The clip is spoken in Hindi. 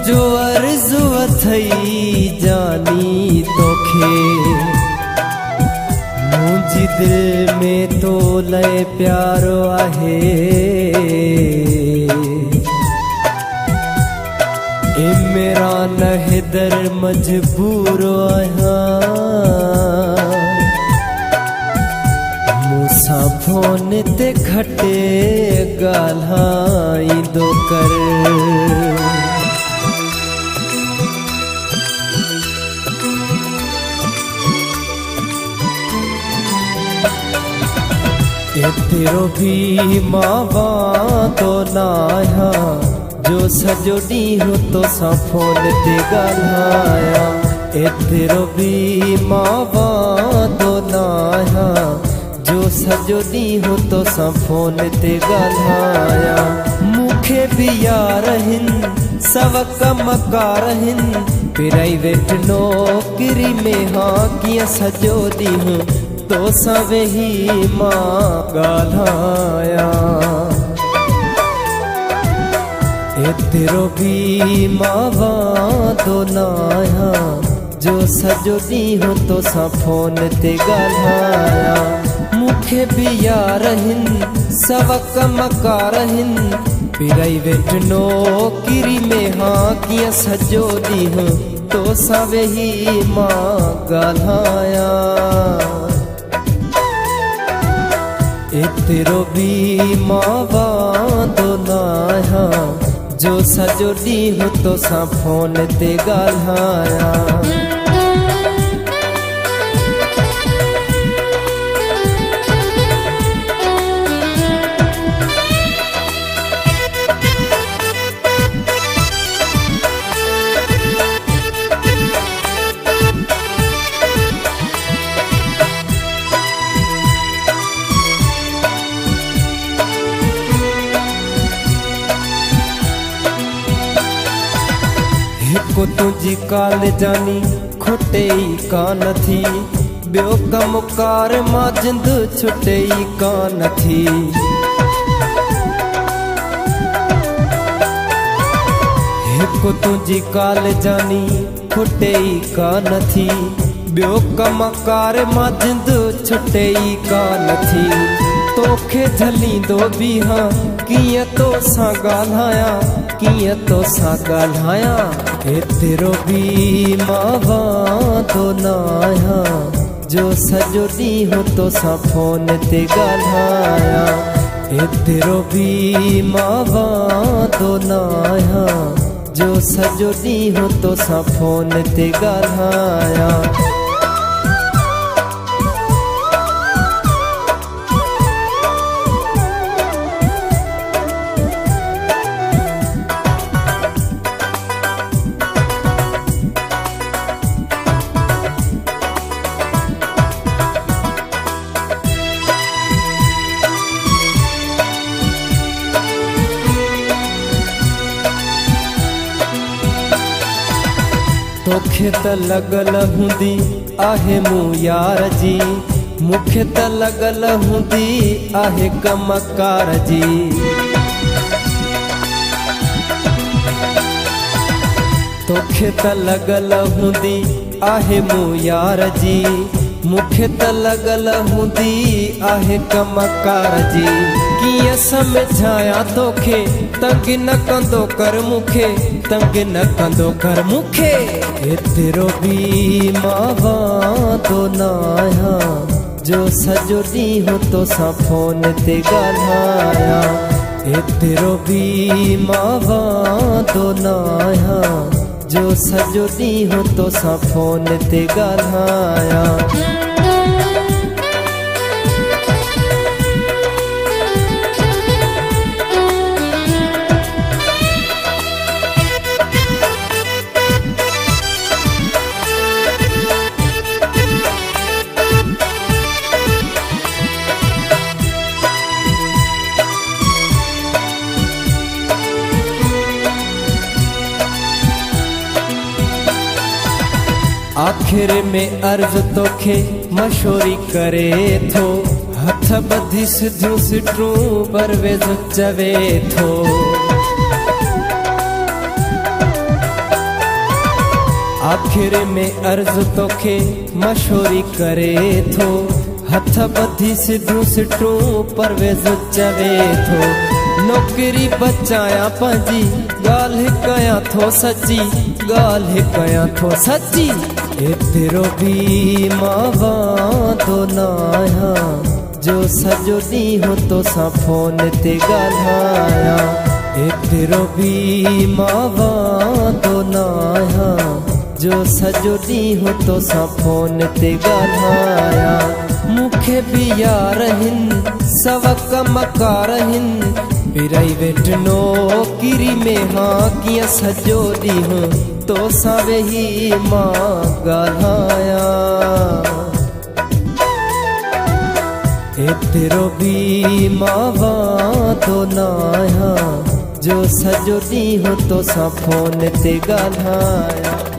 जो अर्ज़ु अथई जानी तोखे मुझी दिल में तो लय प्यारो आहे ए मेरा नहदर मजबूर आया मूसा फोन ते खटे गाल्हाई दो कर तेरो भी मावा तो नाया जो सजो ॾींहुं तो सा फोन ते ॻाल्हाया तेरो भी मावा तो नाया जो सजो ॾींहुं तो सा फोन ते ॻाल्हाया मूंखे भी यार हिन सव कमकार हिन प्राइवेट नौकरी में हाँ कीअं सजो ॾींहुं तो सवेही मां ॻाल्हाया तेरो भी मावा तो नाया जो सजो ॾींहुं तो सा फोन ते ॻाल्हाया मूंखे भी यार हिन सव कमकार हिन प्राइवेट नौकरी में हाँ कीअं सजो ॾींहुं तो सवेही मां ॻाल्हाया तेरो भी मावा तो नाया जो सजो ॾींहुं तो सा फोन ते ॻाल्हाया को तुझी काल जानी खुटे कान थी बियो कमकार मां जिंद छुटे कान थी को तुझी काल जानी खुटे कान थी बियो कमकार मां जिंद छुटे कान थी तोखे झलींदो भी हाँ कीअं तो सा ॻाल्हाया कीअं तो सा ॻाल्हाया तेरो भी मावा तो नाया जो सजो ॾींहुं तो सा फोन ते ॻाल्हाया तेरो भी मावा तो नाया जो सजो ॾींहुं तो सा फोन ते ॻाल्हाया तोखे त लॻल हूंदी आहे मूं यार जी मूंखे त लॻल हूंदी आहे कमकार जी तोखे त लॻल हूंदी आहे मूं यार जी मूंखे त लॻल हूंदी आहे कमकार जी कीअं समझाया तोखे तंग न कंदो कर मूंखे तंग न कंदो कर मूंखे तेरो भी मावा तो नाया जो सजो ॾींहुं तो सा फोन ते ॻाल्हाया तेरो भी मावा तो नाया जो सजो ॾींहुं तो सा फोन ते ॻाल्हाया आखिर में अर्ज तोखे मशोरी करे थो हथ बधी सिधियूं सिटूं परवेज़ चवे थो आखिर में अर्ज तोखे मशहूरी करे थो हथ बधी सिद्धू सिटू परवेज़ चवे थो नौकरी बचाया पंजी गाल्हि कया थो सची गाल्हि कया थो सची एतिरो भी मां वांदो न आहियां जो सॼो ॾींहुं तोसां फोन ते ॻाल्हायां एतिरो भी मां वांदो न आहियां जो सॼो ॾींहुं तोसां फोन ते ॻाल्हायां मूंखे भी यार हिन सव कमकार हिन पिराई वेठ नौकरी में हाँ कीअं सॼो ॾींहुं तोसां वेही मां ॻाल्हायां एतिरो भी मां वांदो न आहियां जो सॼो ॾींहुं तोसां फोन ते ॻाल्हायां।